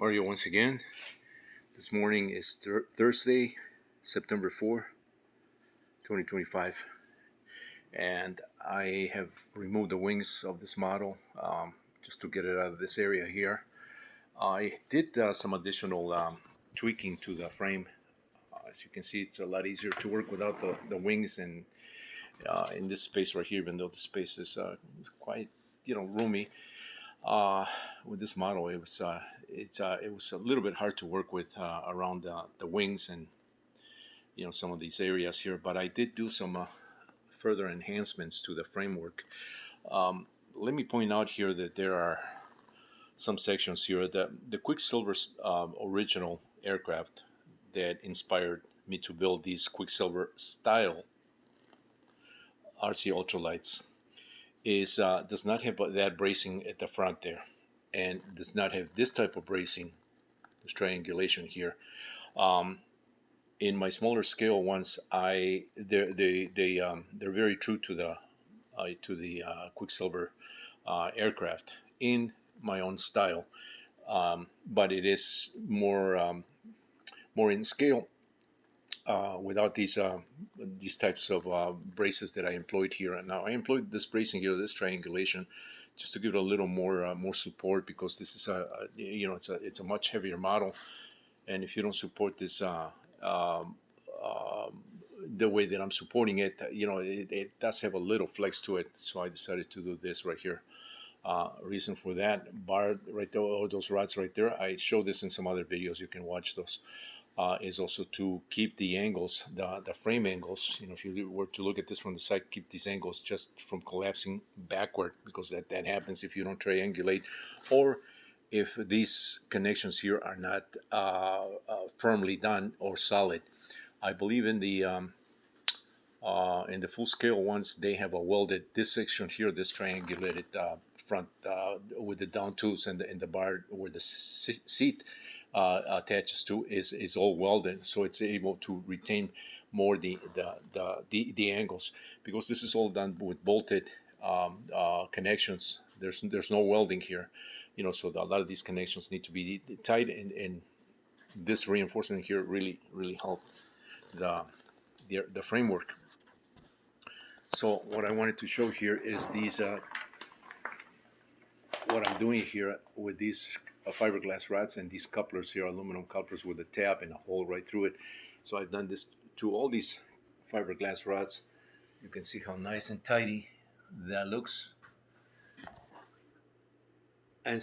Mario once again. This morning is Thursday, September 4, 2025, and I have removed the wings of this model just to get it out of this area here. I did some additional tweaking to the frame. As you can see, it's a lot easier to work without the wings and in this space right here, even though the space is quite roomy. Uh, with this model, it was a little bit hard to work with around the wings and some of these areas here. But I did do some further enhancements to the framework. Let me point out here that there are some sections here that the Quicksilver's original aircraft that inspired me to build these Quicksilver style RC ultralights is does not have that bracing at the front there, and does not have this type of bracing, this triangulation here. Um, in my smaller scale ones, they're very true to the Quicksilver aircraft in my own style, but it is more in scale without these types of braces that I employed here. And now I employed this bracing here, this triangulation, just to give it a little more support, because this is it's a much heavier model, and if you don't support this um, the way that I'm supporting it, it does have a little flex to it. So I decided to do this right here. Reason for that bar right there, or those rods right there, I show this in some other videos, you can watch those, is also to keep the angles, the frame angles. If you were to look at this from the side, keep these angles just from collapsing backward, because that happens if you don't triangulate, or if these connections here are not firmly done or solid. I believe in the full scale ones, they have a welded, this section here, this triangulated front with the down tools, and the bar where the seat attaches to is all welded, so it's able to retain more the angles, because this is all done with bolted connections. There's no welding here, so a lot of these connections need to be tight, and this reinforcement here really helped the the framework. So what I wanted to show here is these, what I'm doing here with these fiberglass rods and these couplers here, aluminum couplers with a tab and a hole right through it. So I've done this to all these fiberglass rods. You can see how nice and tidy that looks. And so